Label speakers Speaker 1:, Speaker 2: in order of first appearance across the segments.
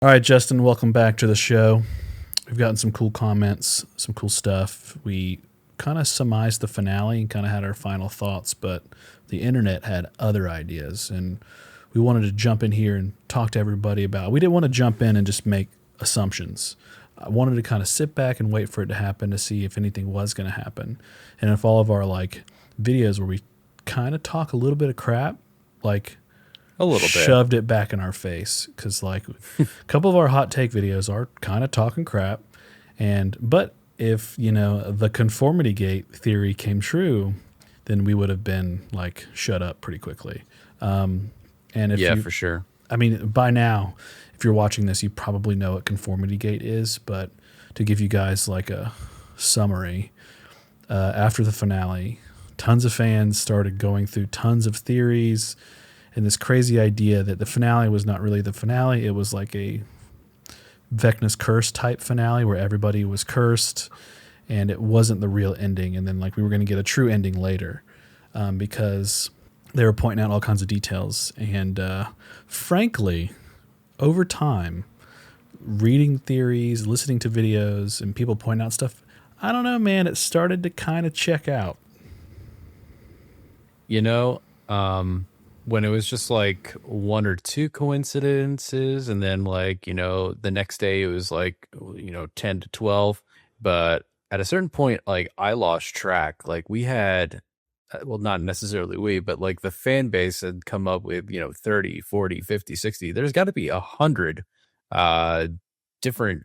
Speaker 1: All right, Justin, welcome back to the show. We've gotten some cool comments, some cool stuff. We kind of surmised the finale and kind of had our final thoughts, but the internet had other ideas, and we wanted to jump in here and talk to everybody about. We didn't want to jump in and just make assumptions. I wanted to kind of sit back and wait for it to happen to see if anything was going to happen, and if all of our videos where we kind of talk a little bit of crap,
Speaker 2: A little bit.
Speaker 1: shoved it back in our face, because a couple of our hot take videos are kind of talking crap, but if the conformity gate theory came true, then we would have been shut up pretty quickly. And if
Speaker 2: for sure.
Speaker 1: I mean, by now, if you're watching this, you probably know what conformity gate is, but to give you guys a summary, after the finale, tons of fans started going through tons of theories and this crazy idea that the finale was not really the finale. It was like a Vecna's curse type finale where everybody was cursed and it wasn't the real ending. And then we were going to get a true ending later, because they were pointing out all kinds of details. And frankly, over time, reading theories, listening to videos, and people point out stuff, I don't know, man, it started to kind of check out.
Speaker 2: When it was just one or two coincidences, and then the next day it was 10 to 12. But at a certain point, I lost track. We had, well, not necessarily we, but the fan base had come up with 30, 40, 50, 60. There's got to be 100 different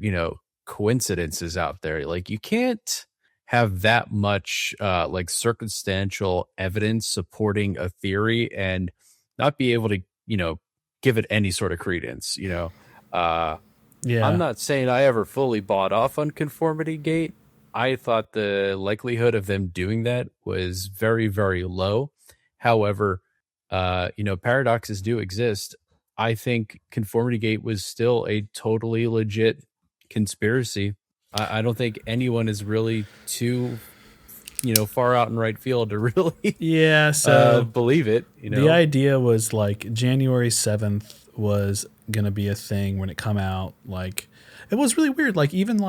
Speaker 2: coincidences out there. You can't have that much circumstantial evidence supporting a theory and not be able to give it any sort of credence. I'm not saying I ever fully bought off on Conformity Gate. I thought the likelihood of them doing that was very, very low. However, paradoxes do exist. I think Conformity Gate was still a totally legit conspiracy. I don't think anyone is really too far out in right field to really believe it.
Speaker 1: The idea was January 7th was gonna be a thing when it come out. It was really weird. Even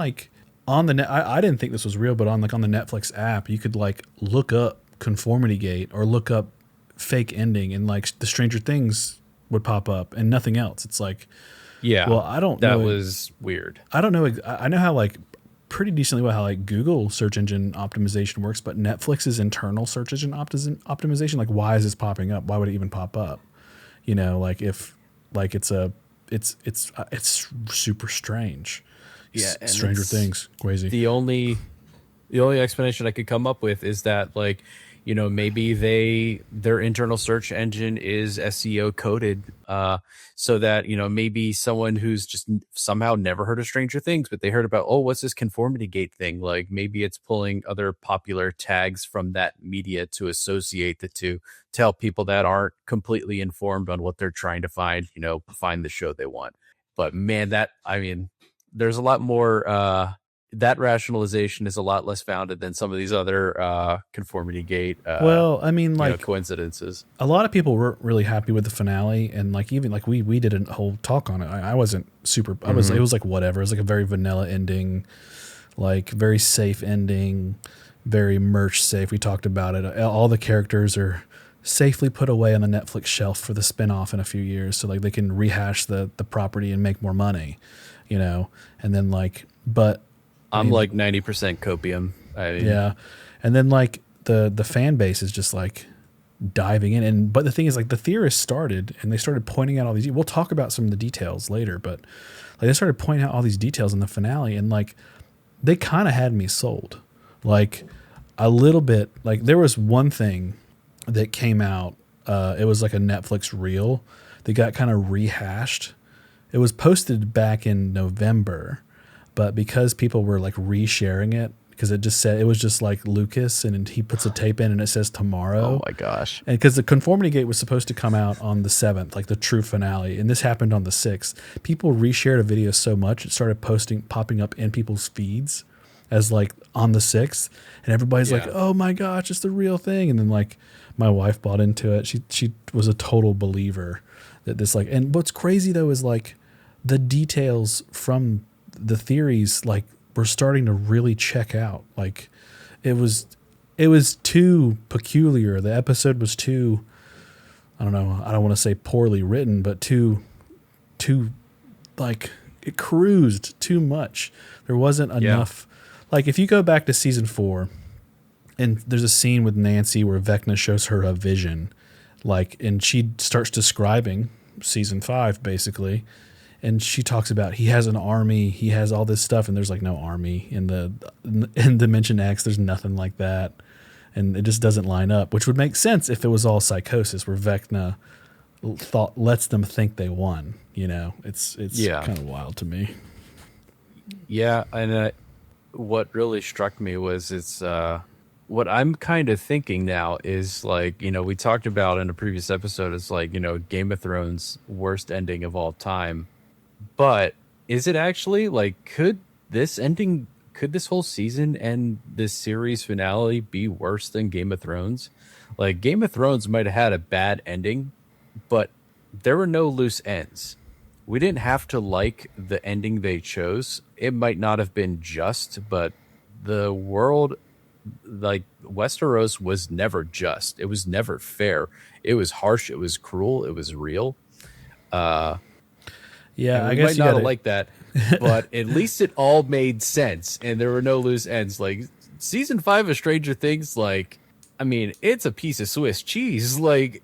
Speaker 1: on the net, I didn't think this was real, but on the Netflix app, you could look up Conformity Gate or look up fake ending, and the Stranger Things would pop up and nothing else. It's well, I don't know.
Speaker 2: That was weird.
Speaker 1: I don't know. I know how pretty decently well how Google search engine optimization works, but Netflix's internal search engine optimization, why is this popping up? Why would it even pop up? If it's super strange.
Speaker 2: Yeah, and
Speaker 1: Stranger Things, crazy.
Speaker 2: The only explanation I could come up with is that maybe their internal search engine is SEO coded, so that maybe someone who's just somehow never heard of Stranger Things, but they heard about, oh, what's this Conformity Gate thing? Maybe it's pulling other popular tags from that media to associate the two, to help people that aren't completely informed on what they're trying to find the show they want. But man, there's a lot more. That rationalization is a lot less founded than some of these other Conformity Gate coincidences.
Speaker 1: A lot of people weren't really happy with the finale, and even we did a whole talk on it. I wasn't super. I was. It was whatever. It was a very vanilla ending, very safe ending, very merch safe. We talked about it. All the characters are safely put away on the Netflix shelf for the spinoff in a few years, so they can rehash the property and make more money, and then but.
Speaker 2: I'm 90% copium.
Speaker 1: Yeah. And then the fan base is just diving in. But the thing is the theorists started and they started pointing out all these. We'll talk about some of the details later, but they started pointing out all these details in the finale, and they kind of had me sold. A little bit. There was one thing that came out. It was a Netflix reel that got kind of rehashed. It was posted back in November. But because people were resharing it, because it just said, it was just Lucas, and he puts a tape in and it says tomorrow.
Speaker 2: Oh my gosh.
Speaker 1: And because the Conformity Gate was supposed to come out on the 7th, the true finale, and this happened on the 6th. People reshared a video so much, it started popping up in people's feeds as on the 6th. And everybody's oh my gosh, it's the real thing. And then my wife bought into it. She was a total believer that this and what's crazy though is the details from the theories like were starting to really check out. Like it was too peculiar. The episode was too, I don't know, I don't want to say poorly written, but too like it cruised too much. There wasn't enough. Like if you go back to season 4, and there's a scene with Nancy where Vecna shows her a vision, like, and she starts describing season 5 basically, and she talks about he has an army, he has all this stuff, and there's like no army in Dimension X. There's nothing like that, and it just doesn't line up. Which would make sense if it was all psychosis, where Vecna lets them think they won. You know, it's kind of wild to me.
Speaker 2: Yeah, and what really struck me was it's what I'm kind of thinking now is like, you know, we talked about in a previous episode, it's like, you know, Game of Thrones worst ending of all time. But is it actually like, could this whole season and this series finale be worse than Game of Thrones? Like Game of Thrones might have had a bad ending, but there were no loose ends. We didn't have to like the ending they chose. It might not have been just, but the world, like Westeros, was never just. It was never fair. It was harsh. It was cruel. It was real.
Speaker 1: Yeah,
Speaker 2: I guess might not have liked that, but at least it all made sense, and there were no loose ends. Like season 5 of Stranger Things, like, I mean, it's a piece of Swiss cheese. Like,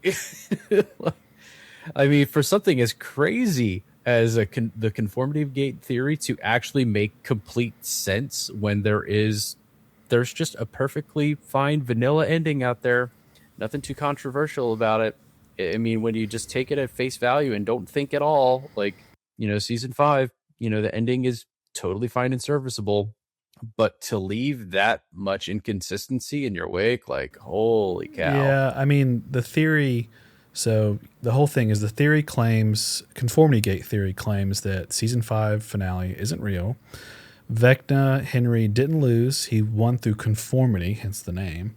Speaker 2: I mean, for something as crazy as the conformity gate theory to actually make complete sense when there's just a perfectly fine vanilla ending out there, nothing too controversial about it. I mean, when you just take it at face value and don't think at all, like, you know, season 5, you know, the ending is totally fine and serviceable, but to leave that much inconsistency in your wake, like, holy cow.
Speaker 1: Yeah, I mean, the theory. So the whole thing is Conformity Gate theory claims that season 5 finale isn't real. Vecna Henry didn't lose. He won through conformity, hence the name.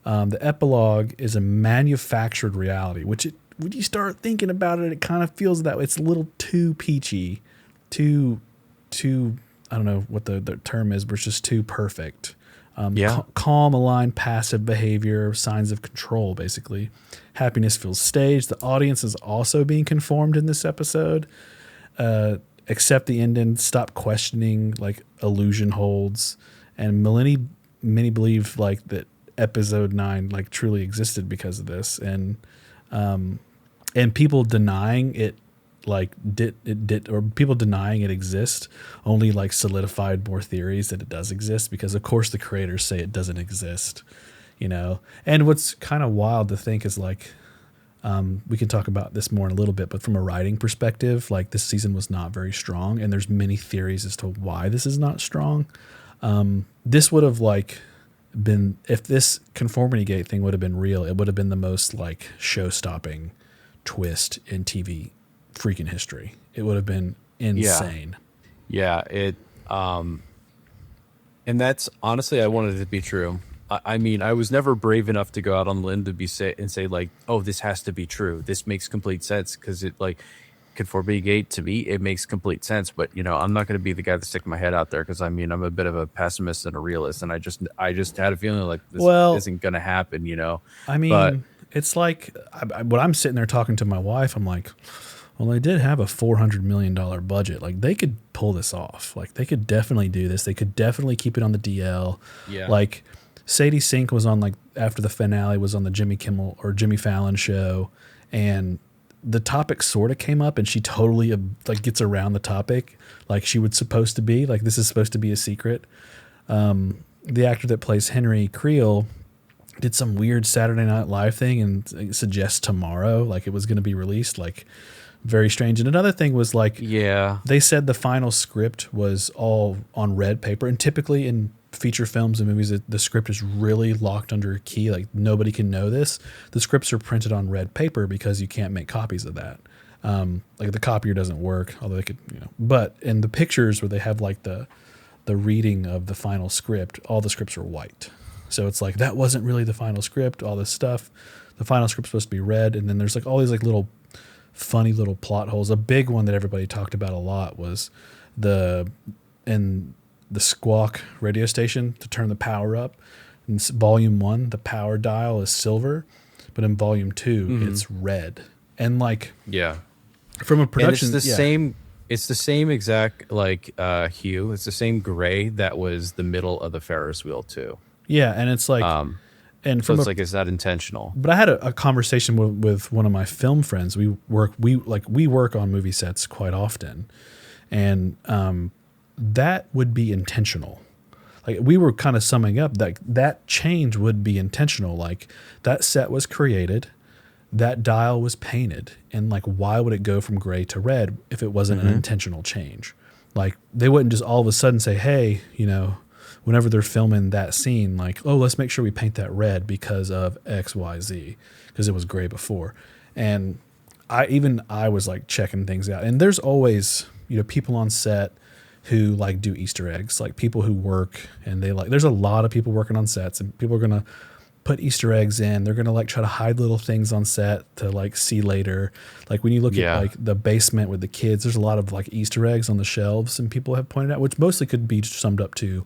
Speaker 1: The epilogue is a manufactured reality, which when you start thinking about it, it kind of feels that way. It's a little too peachy, too I don't know what the term is, but it's just too perfect. Calm, aligned, passive behavior, signs of control, basically. Happiness feels staged. The audience is also being conformed in this episode. Accept the ending, stop questioning, like, illusion holds. And many believe, like, that episode 9, like, truly existed because of this. And people denying it, like, or people denying it exists only, like, solidified more theories that it does exist, because of course the creators say it doesn't exist, you know. And what's kind of wild to think is, like, we can talk about this more in a little bit, but from a writing perspective, like, this season was not very strong, and there's many theories as to why this is not strong. This would have, like, been, if this conformity gate thing would have been real, it would have been the most, like, show-stopping twist in TV freaking history. It would have been insane.
Speaker 2: Yeah, it and that's honestly, I wanted it to be true. I mean, I was never brave enough to go out on the limb to say like, oh, this has to be true. This makes complete sense, because it, like, Conformity Gate, to me, it makes complete sense. But, you know, I'm not going to be the guy to stick my head out there, because I mean, I'm a bit of a pessimist and a realist, and I just had a feeling like this isn't going to happen. You know,
Speaker 1: I mean, but it's like when I'm sitting there talking to my wife, I'm like, well, they did have a $400 million budget. Like, they could pull this off. Like, they could definitely do this. They could definitely keep it on the DL. Yeah. Like, Sadie Sink was on, like, after the finale, was on the Jimmy Kimmel or Jimmy Fallon show, and the topic sort of came up, and she totally, like, gets around the topic, like she was supposed to be. Like, this is supposed to be a secret. The actor that plays Henry Creel did some weird Saturday Night Live thing and suggests tomorrow, like, it was going to be released, like, very strange. And another thing was, like, they said the final script was all on red paper, and typically in feature films and movies, the script is really locked under a key, like, nobody can know this. The scripts are printed on red paper because you can't make copies of that. Like, the copier doesn't work, although they could, you know. But in the pictures where they have, like, the reading of the final script, all the scripts are white. So it's like, that wasn't really the final script, all this stuff. The final script's supposed to be red, and then there's, like, all these, like, little funny little plot holes. A big one that everybody talked about a lot was the in the Squawk radio station to turn the power up. In volume 1, the power dial is silver, but in volume 2, it's red. And like,
Speaker 2: Yeah.
Speaker 1: from a production,
Speaker 2: And it's the same. It's the same exact like hue. It's the same gray that was the middle of the Ferris wheel too.
Speaker 1: Yeah, and it's like, and
Speaker 2: So
Speaker 1: from
Speaker 2: it's like, is that intentional?
Speaker 1: but I had a conversation with one of my film friends. We work on movie sets quite often, and that would be intentional. Like, we were kind of summing up that change would be intentional. Like, that set was created, that dial was painted, and like, why would it go from gray to red if it wasn't an intentional change? Like, they wouldn't just all of a sudden say, hey, whenever they're filming that scene, like, oh, let's make sure we paint that red because of X, Y, Z, because it was gray before. And I was like checking things out. And there's always, people on set who like do Easter eggs, like people who work, and there's a lot of people working on sets, and people are going to put Easter eggs in. They're going to like try to hide little things on set to like see later. Like, when you look at like the basement with the kids, there's a lot of like Easter eggs on the shelves, and people have pointed out, which mostly could be summed up to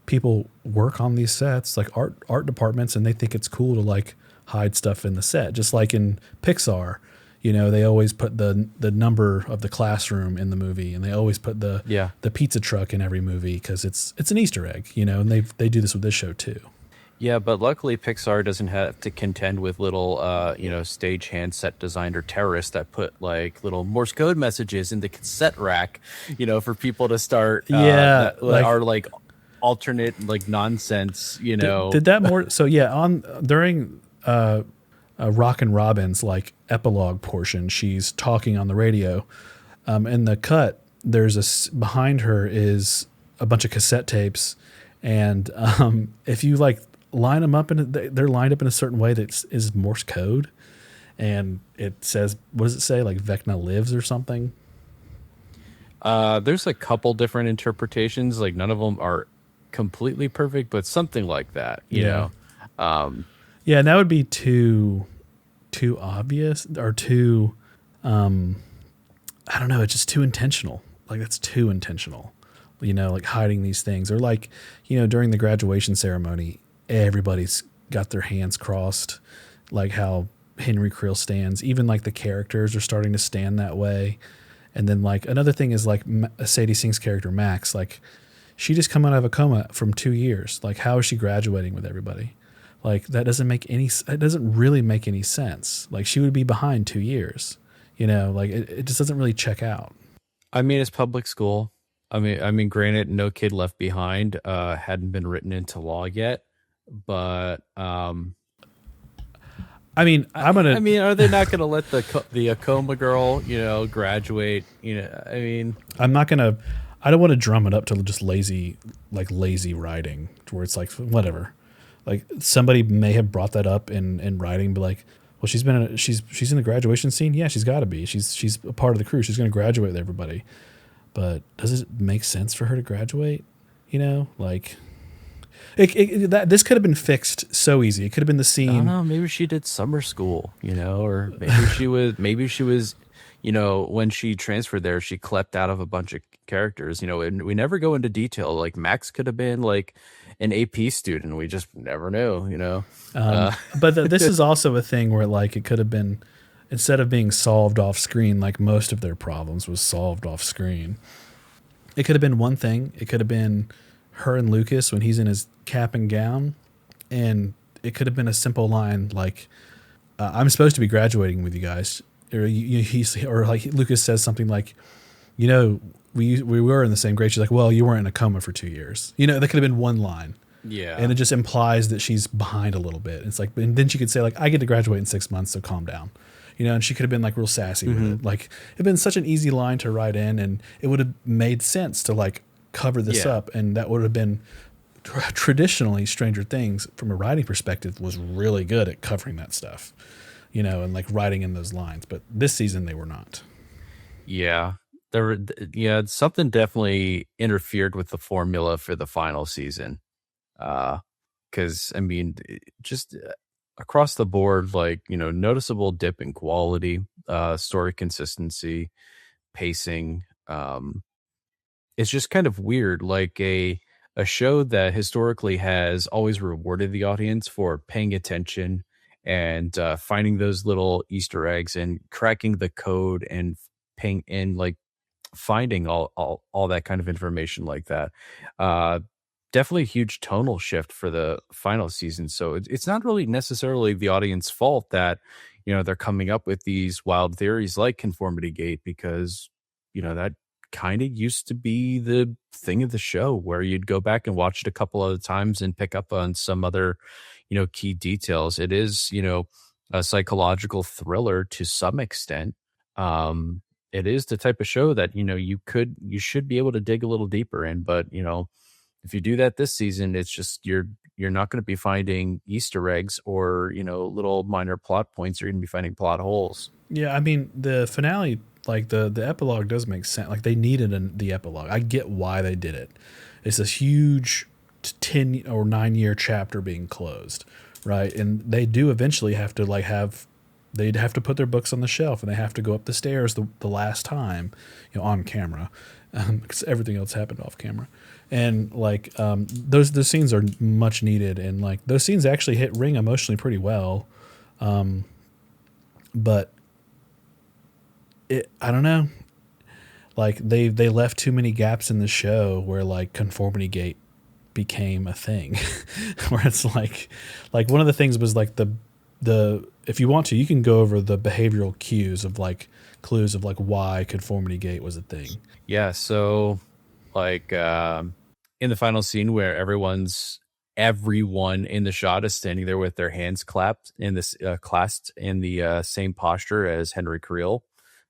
Speaker 1: people work on these sets, like art departments, and they think it's cool to like hide stuff in the set. Just like in Pixar, they always put the number of the classroom in the movie, and they always put the pizza truck in every movie because it's an Easter egg, and they do this with this show too.
Speaker 2: Yeah, but luckily Pixar doesn't have to contend with little, stagehand set designer terrorists that put like little Morse code messages in the cassette rack, for people to start. That are like alternate like nonsense. Did
Speaker 1: that more? So yeah, during Rockin' Robin's like epilogue portion, she's talking on the radio. In the cut, behind her is a bunch of cassette tapes, and if you like line them up, they're lined up in a certain way that is Morse code, and it says, what does it say? Like Vecna lives or something.
Speaker 2: There's a couple different interpretations. Like, none of them are completely perfect, but something like that. You know.
Speaker 1: Yeah, and that would be too obvious, or too, I don't know, it's just too intentional. Like, that's too intentional, like hiding these things. Or like, during the graduation ceremony, everybody's got their hands crossed, like how Henry Creel stands. Even like the characters are starting to stand that way. And then like another thing is like Sadie Sink's character, Max, like she just come out of a coma from 2 years. Like, how is she graduating with everybody? Like, it doesn't really make any sense. Like, she would be behind 2 years, like it just doesn't really check out.
Speaker 2: I mean, it's public school. I mean, granted, No Kid Left Behind hadn't been written into law yet, but
Speaker 1: I mean, are
Speaker 2: they not gonna let the coma girl, graduate?
Speaker 1: I don't want to drum it up to just lazy writing, to where it's like, whatever. Like, somebody may have brought that up in writing, but like, well, she's in the graduation scene. Yeah, she's got to be. She's a part of the crew. She's going to graduate with everybody. But does it make sense for her to graduate? Like, this could have been fixed so easy. It could have been the scene.
Speaker 2: I don't know. Maybe she did summer school, or maybe she was, when she transferred there, she clept out of a bunch of characters, and we never go into detail. Like, Max could have been like an AP student. We just never knew,
Speaker 1: But this is also a thing where like it could have been, instead of being solved off screen, like most of their problems was solved off screen. It could have been one thing. It could have been her and Lucas when he's in his cap and gown, and it could have been a simple line like, "I'm supposed to be graduating with you guys," or like Lucas says something like, we were in the same grade. She's like, well, you weren't in a coma for 2 years. That could have been one line.
Speaker 2: Yeah.
Speaker 1: And it just implies that she's behind a little bit. It's like, and then she could say like, I get to graduate in 6 months, so calm down. And she could have been like real sassy with it. Like, it'd been such an easy line to write in, and it would have made sense to like cover this up. And that would have been traditionally Stranger Things from a writing perspective was really good at covering that stuff, and like writing in those lines. But this season they were not.
Speaker 2: Yeah. Something definitely interfered with the formula for the final season. Because across the board, like, noticeable dip in quality, story consistency, pacing. It's just kind of weird, like a show that historically has always rewarded the audience for paying attention and finding those little Easter eggs and cracking the code and paying and like finding all that kind of information like that. Uh, Definitely a huge tonal shift for the final season. So it's not really necessarily the audience fault that they're coming up with these wild theories like conformity gate, because that kind of used to be the thing of the show where you'd go back and watch it a couple other times and pick up on some other key details. It is a psychological thriller to some extent. um it is the type of show that you should be able to dig a little deeper in, but if you do that this season, it's just you're not going to be finding Easter eggs or little minor plot points. You're going to be finding plot holes.
Speaker 1: Yeah, I mean the finale, like the epilogue, does make sense. Like they needed the epilogue. I get why they did it. It's this huge 10 or 9 year chapter being closed, right? And they do eventually have to they'd have to put their books on the shelf, and they have to go up the stairs the last time, on camera, because everything else happened off camera. And like those scenes are much needed, and like those scenes actually ring emotionally pretty well. But I don't know, like they left too many gaps in the show where like Conformity Gate became a thing, where it's like one of the things was like the if you want to, you can go over the behavioral clues of like why Conformity Gate was a thing.
Speaker 2: Yeah, so like in the final scene where everyone in the shot is standing there with their hands clasped in the same posture as Henry Creel,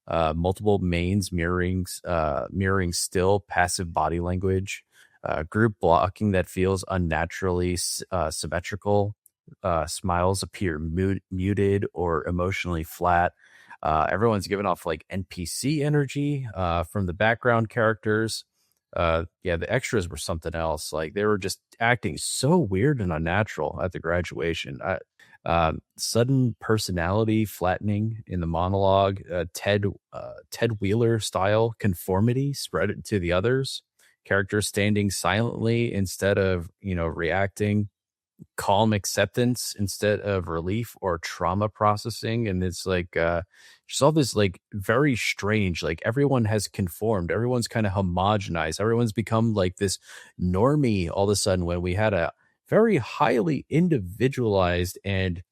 Speaker 2: multiple mains mirroring still passive body language, group blocking that feels unnaturally symmetrical, smiles appear muted or emotionally flat. Everyone's giving off like NPC energy from the background characters. Yeah, the extras were something else. Like they were just acting so weird and unnatural at the graduation. Sudden personality flattening in the monologue, Ted Wheeler style conformity spread to the others. Characters standing silently instead of reacting, calm acceptance instead of relief or trauma processing. And it's like just all this like very strange, like everyone has conformed, everyone's kind of homogenized, everyone's become like this normie all of a sudden, when we had a very highly individualized and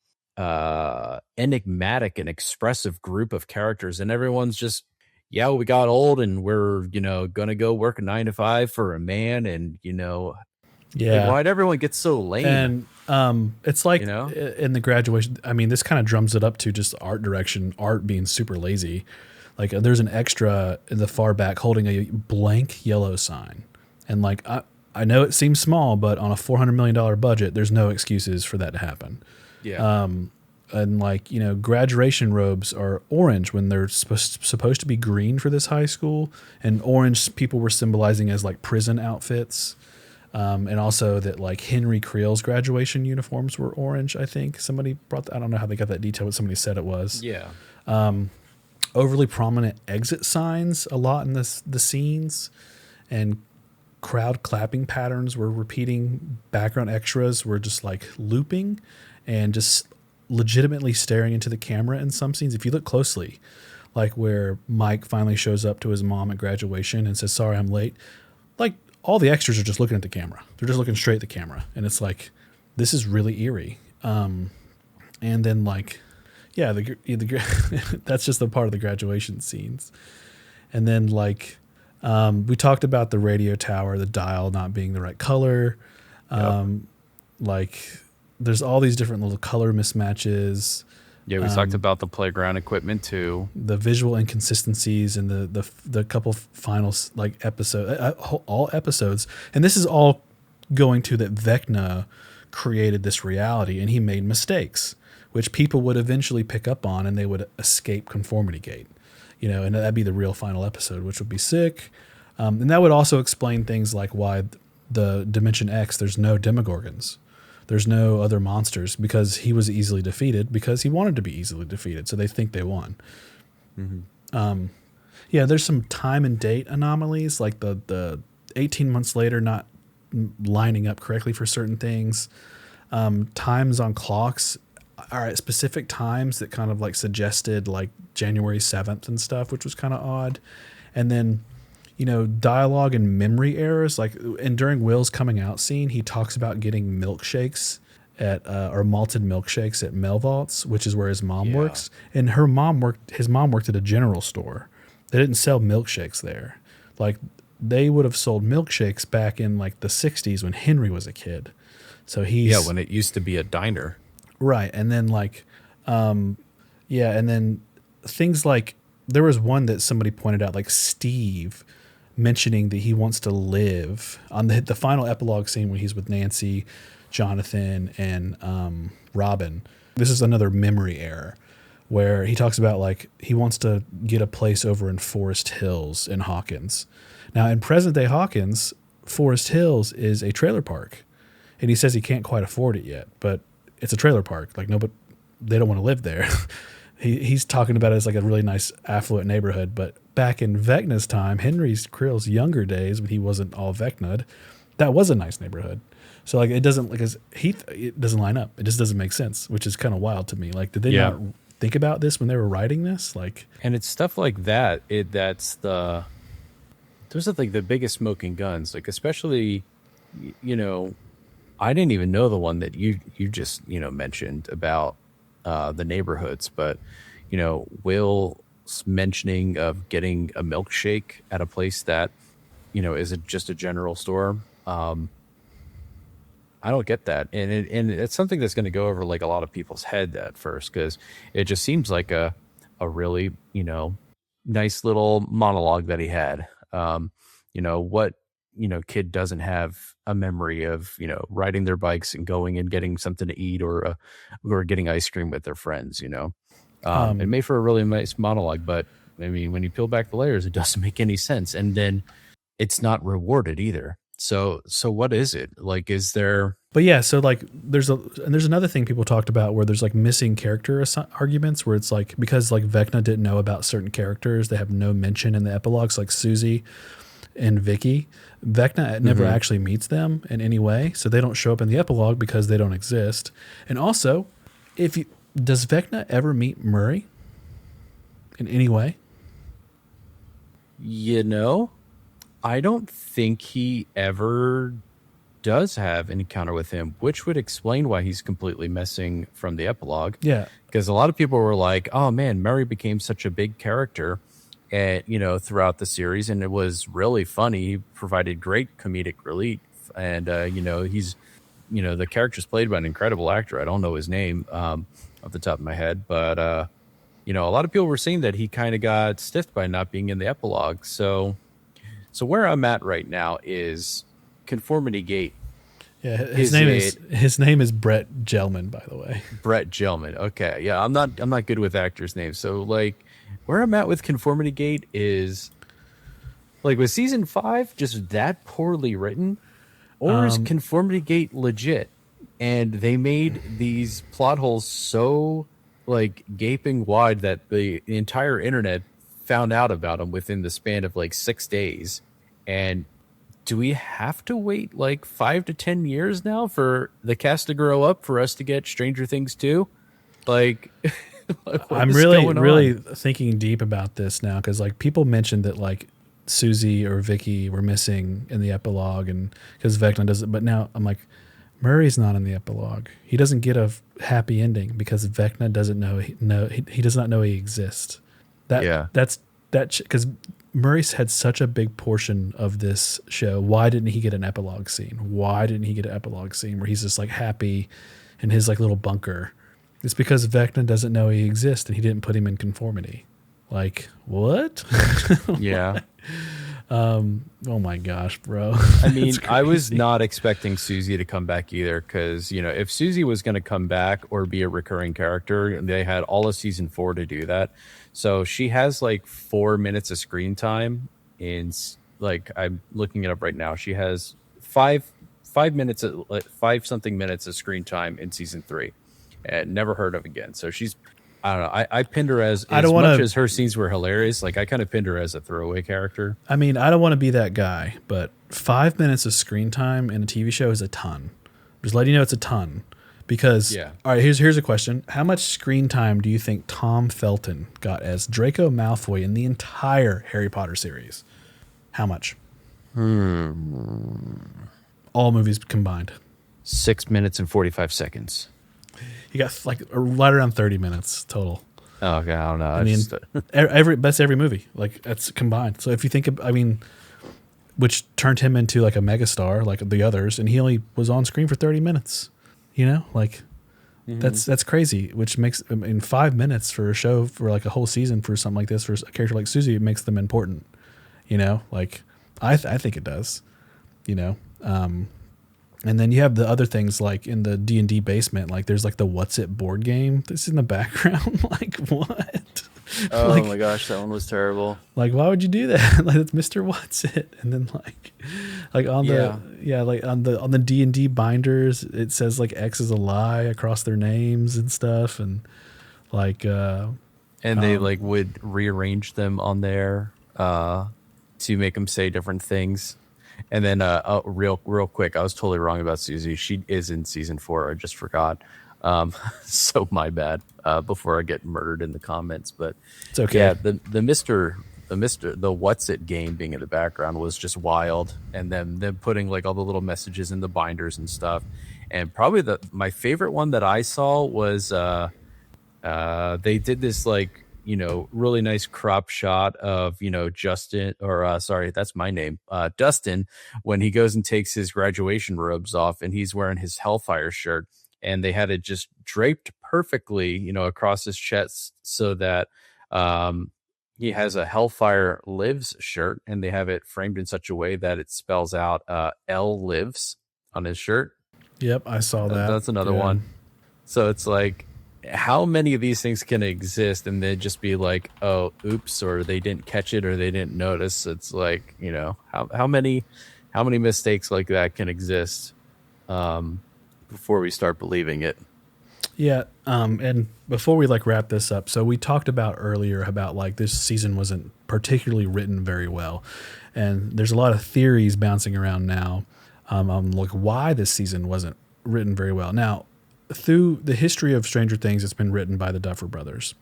Speaker 2: enigmatic and expressive group of characters, and everyone's just, yeah, we got old and we're gonna go work a 9 to 5 for a man, and
Speaker 1: yeah,
Speaker 2: like, why'd everyone get so lame?
Speaker 1: And it's like in the graduation, I mean, this kind of drums it up to just art direction, art being super lazy. Like there's an extra in the far back holding a blank yellow sign, and like I know it seems small, but on a $400 million budget, there's no excuses for that to happen.
Speaker 2: Yeah.
Speaker 1: And like graduation robes are orange when they're supposed to be green for this high school, and orange people were symbolizing as like prison outfits. And also that like Henry Creel's graduation uniforms were orange. I think somebody I don't know how they got that detail, but somebody said it was.
Speaker 2: Yeah.
Speaker 1: Overly prominent exit signs a lot in the scenes, and crowd clapping patterns were repeating. Background extras were just like looping and just legitimately staring into the camera in some scenes. If you look closely, like where Mike finally shows up to his mom at graduation and says, "Sorry, I'm late." Like all the extras are just looking at the camera. They're just looking straight at the camera. And it's like, this is really eerie. And then like, yeah, that's just the part of the graduation scenes. And then like, we talked about the radio tower, the dial not being the right color. Like there's all these different little color mismatches.
Speaker 2: Yeah, we talked about the playground equipment too.
Speaker 1: The visual inconsistencies and the couple final like all episodes. And this is all going to that Vecna created this reality, and he made mistakes, which people would eventually pick up on, and they would escape Conformity Gate. And that'd be the real final episode, which would be sick. And that would also explain things like why the Dimension X, there's no Demogorgons. There's no other monsters because he was easily defeated because he wanted to be easily defeated. So they think they won. Yeah, there's some time and date anomalies, like the 18 months later not lining up correctly for certain things. Times on clocks are at specific times that kind of like suggested like January 7th and stuff, which was kind of odd. And then, dialogue and memory errors. Like, and during Will's coming out scene, he talks about getting milkshakes or malted milkshakes at Melvault's, which is where his mom works. And his mom worked at a general store. They didn't sell milkshakes there. Like, they would have sold milkshakes back in like the 60s when Henry was a kid. So
Speaker 2: when it used to be a diner.
Speaker 1: Right. And then and then things like, there was one that somebody pointed out, like Steve mentioning that he wants to live on the final epilogue scene when he's with Nancy, Jonathan, and Robin. This is another memory error where he talks about like he wants to get a place over in Forest Hills in Hawkins. Now, in present day Hawkins, Forest Hills is a trailer park, and he says he can't quite afford it yet, but it's a trailer park. Like, no, but they don't want to live there. He's talking about it as like a really nice affluent neighborhood, but back in Vecna's time, Henry Crill's younger days when he wasn't all Vecna'd, that was a nice neighborhood. So like it doesn't it doesn't line up. It just doesn't make sense, which is kind of wild to me. Like, did they not think about this when they were writing this? Like,
Speaker 2: and it's stuff like that. Those are like the biggest smoking guns. Like, especially, I didn't even know the one that you just mentioned about the neighborhoods, but Will's mentioning of getting a milkshake at a place that is just a general store. I don't get that, and it's something that's going to go over like a lot of people's head at first, because it just seems like a really nice little monologue that he had. What kid doesn't have a memory of riding their bikes and going and getting something to eat or getting ice cream with their friends. It made for a really nice monologue, but I mean, when you peel back the layers, it doesn't make any sense, and then it's not rewarded either. So what is it like? Is there?
Speaker 1: But yeah, so like there's another thing people talked about where there's like missing character arguments where it's like, because like Vecna didn't know about certain characters, they have no mention in the epilogues, like Susie and Vicky. Vecna never actually meets them in any way, so they don't show up in the epilogue because they don't exist. And also, does Vecna ever meet Murray in any way?
Speaker 2: I don't think he ever does have an encounter with him, which would explain why he's completely missing from the epilogue.
Speaker 1: Yeah.
Speaker 2: Because a lot of people were like, oh man, Murray became such a big character throughout the series, and it was really funny. He provided great comedic relief, and he's the character's played by an incredible actor. I don't know his name off the top of my head, but a lot of people were saying that he kind of got stiffed by not being in the epilogue. So where I'm at right now is Conformity Gate.
Speaker 1: Yeah, his name is Brett Gelman, by the way.
Speaker 2: Brett Gelman. Okay, yeah, I'm not good with actors' names. So like, where I'm at with Conformity Gate is like, was season 5 just that poorly written, or is Conformity Gate legit? And they made these plot holes so like gaping wide that the entire internet found out about them within the span of like 6 days. And do we have to wait like 5 to 10 years now for the cast to grow up for us to get Stranger Things 2? Like,
Speaker 1: I'm really thinking deep about this now, because like people mentioned that like Susie or Vicky were missing in the epilogue, and because Vecna doesn't. But now I'm like, Murray's not in the epilogue. He doesn't get a happy ending because Vecna doesn't know. He does not know he exists. That's because Murray's had such a big portion of this show. Why didn't he get an epilogue scene? Why didn't he get an epilogue scene where he's just like happy in his like little bunker? It's because Vecna doesn't know he exists and he didn't put him in conformity. Like, what?
Speaker 2: Yeah.
Speaker 1: Oh my gosh, bro.
Speaker 2: I mean, I was not expecting Susie to come back either, because if Susie was going to come back or be a recurring character, they had all of season 4 to do that. So she has like 4 minutes of screen time in, like, I'm looking it up right now. She has 5 5 minutes, like 5 something minutes of screen time in season 3, and never heard of again. So she's, I don't know. I pinned her as much as her scenes were hilarious. Like I kind of pinned her as a throwaway character.
Speaker 1: I mean, I don't want to be that guy, but 5 minutes of screen time in a TV show is a ton. Just letting you know it's a ton. Because,
Speaker 2: Yeah.
Speaker 1: All right, here's a question. How much screen time do you think Tom Felton got as Draco Malfoy in the entire Harry Potter series? How much? All movies combined.
Speaker 2: 6 minutes and 45 seconds.
Speaker 1: He got like right around 30 minutes total.
Speaker 2: Oh, okay, I don't know.
Speaker 1: I mean, every movie, like that's combined. So if you think, which turned him into like a megastar, like the others, and he only was on screen for 30 minutes. You know, like that's crazy. Which makes, in 5 minutes for a show for like a whole season for something like this, for a character like Susie, it makes them important. You know, like I think it does. You know, and then you have the other things like in the D&D basement, like there's like the What's It board game that's in the background. Like what?
Speaker 2: Oh
Speaker 1: like,
Speaker 2: my gosh, that one was terrible.
Speaker 1: Like, why would you do that? Like, it's Mr. What's It, and then like on the D&D binders, it says like X is a lie across their names and stuff, and like
Speaker 2: and they like would rearrange them on there to make them say different things. And then real quick, I was totally wrong about Susie. She is in season 4. I just forgot. So my bad. Before I get murdered in the comments, but
Speaker 1: it's okay.
Speaker 2: Yeah, the What's It game being in the background was just wild, and then them putting like all the little messages in the binders and stuff. And probably my favorite one that I saw was they did this like, you know, really nice crop shot of, you know, Justin, or sorry, that's my name, Dustin, when he goes and takes his graduation robes off and he's wearing his Hellfire shirt, and they had it just draped perfectly, you know, across his chest so that he has a Hellfire Lives shirt, and they have it framed in such a way that it spells out L lives on his shirt.
Speaker 1: Yep, I saw that.
Speaker 2: That's another one. So it's like, how many of these things can exist and then just be like, oh, oops, or they didn't catch it or they didn't notice? It's like, you know, how many mistakes like that can exist before we start believing it?
Speaker 1: Yeah, and before we like wrap this up, so we talked about earlier about like this season wasn't particularly written very well, and there's a lot of theories bouncing around now on like why this season wasn't written very well. Now, through the history of Stranger Things, it's been written by the Duffer Brothers,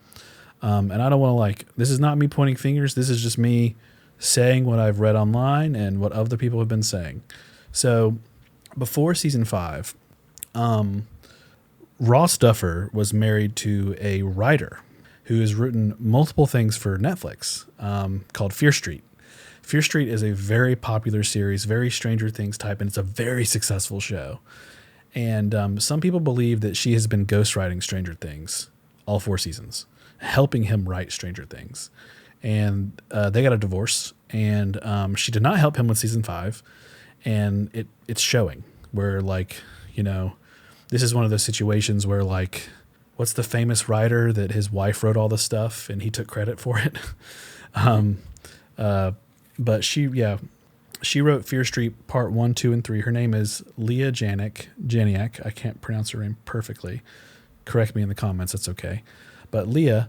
Speaker 1: and I don't want to like, this is not me pointing fingers. This is just me saying what I've read online and what other people have been saying. So before season 5, Ross Duffer was married to a writer who has written multiple things for Netflix called Fear Street. Fear Street is a very popular series, very Stranger Things type, and it's a very successful show. And some people believe that she has been ghostwriting Stranger Things all 4 seasons, helping him write Stranger Things. And they got a divorce, and she did not help him with season 5. And it's showing where, like, you know, this is one of those situations where, like, what's the famous writer that his wife wrote all the stuff and he took credit for it? But she wrote Fear Street Part 1, 2, and 3. Her name is Leah Janiak. I can't pronounce her name perfectly. Correct me in the comments. That's okay. But Leah,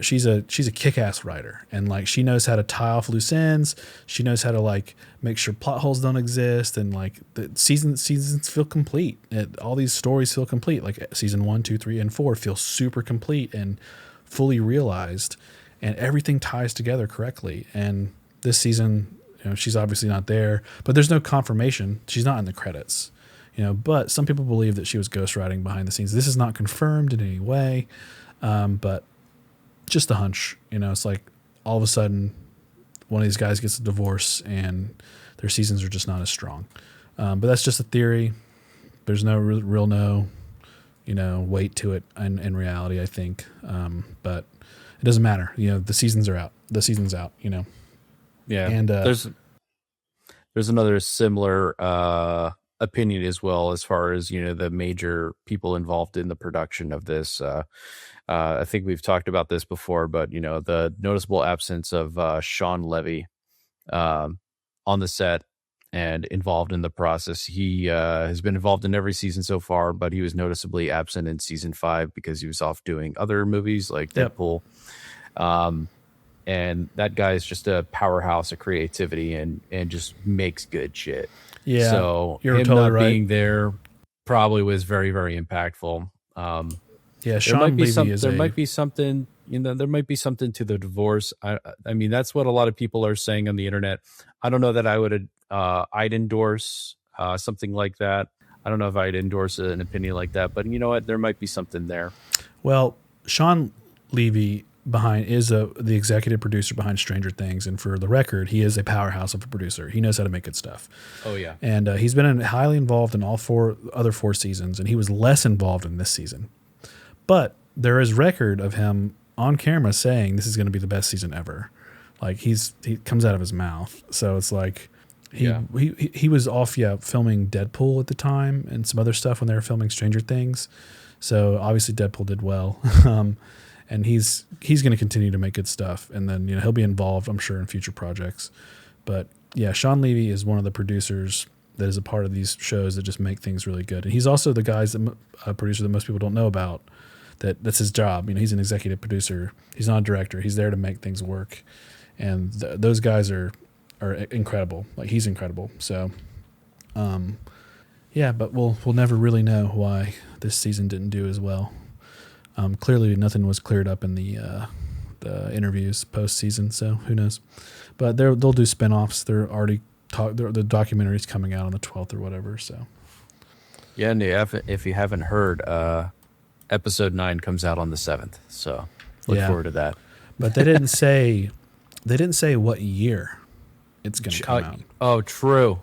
Speaker 1: she's a kick-ass writer, and like she knows how to tie off loose ends. She knows how to like make sure plot holes don't exist, and like the seasons feel complete. All these stories feel complete. Like season 1, 2, 3, and 4 feel super complete and fully realized, and everything ties together correctly. And this season, you know, she's obviously not there, but there's no confirmation. She's not in the credits, you know, but some people believe that she was ghostwriting behind the scenes. This is not confirmed in any way, but just a hunch. You know, it's like all of a sudden one of these guys gets a divorce and their seasons are just not as strong. But that's just a theory. There's no real weight to it in reality, I think. But it doesn't matter. You know, the seasons are out. The season's out, you know.
Speaker 2: Yeah,
Speaker 1: and
Speaker 2: there's another similar opinion as well, as far as, you know, the major people involved in the production of this. I think we've talked about this before, but, you know, the noticeable absence of Shawn Levy on the set, and involved in the process. He has been involved in every season so far, but he was noticeably absent in season 5 because he was off doing other movies like Deadpool. And that guy is just a powerhouse of creativity and just makes good shit.
Speaker 1: Yeah,
Speaker 2: so
Speaker 1: you're
Speaker 2: him
Speaker 1: totally
Speaker 2: not
Speaker 1: right.
Speaker 2: being there probably was very, very impactful.
Speaker 1: Yeah, Shawn Levy is
Speaker 2: there might be something, there might be something to the divorce. I mean, that's what a lot of people are saying on the internet. I don't know that I'd endorse something like that. I don't know if I'd endorse an opinion like that, but you know what? There might be something there.
Speaker 1: Well, Shawn Levy is the executive producer behind Stranger Things, and for the record, he is a powerhouse of a producer. He knows how to make good stuff.
Speaker 2: Oh yeah,
Speaker 1: and he's been highly involved in all other four seasons, and he was less involved in this season. But there is record of him on camera saying this is going to be the best season ever. Like he comes out of his mouth. So it's like he was off filming Deadpool at the time and some other stuff when they were filming Stranger Things. So obviously Deadpool did well. And he's going to continue to make good stuff, and then he'll be involved, I'm sure, in future projects. But yeah, Shawn Levy is one of the producers that is a part of these shows that just make things really good, and he's also the producer that most people don't know about. That's his job. He's an executive producer. He's not a director. He's there to make things work, and those guys are incredible. Like he's incredible. So, yeah, but we'll never really know why this season didn't do as well. Clearly, nothing was cleared up in the interviews post-season, so who knows? But they'll do spinoffs. They're already the documentary's coming out on the 12th or whatever. So
Speaker 2: yeah, and if you haven't heard, episode 9 comes out on the 7th. So look forward to that.
Speaker 1: But they didn't say what year it's going to come out.
Speaker 2: Oh, true.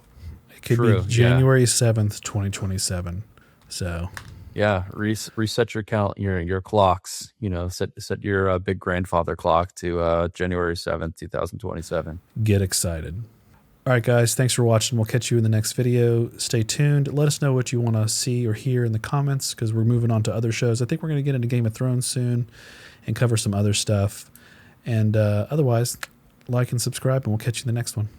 Speaker 1: It could be January 7th, 2027. So.
Speaker 2: Yeah, reset your your clocks. Set your big grandfather clock to January 7th, 2027.
Speaker 1: Get excited. All right, guys, thanks for watching. We'll catch you in the next video. Stay tuned. Let us know what you want to see or hear in the comments, because we're moving on to other shows. I think we're going to get into Game of Thrones soon and cover some other stuff. And otherwise, like and subscribe, and we'll catch you in the next one.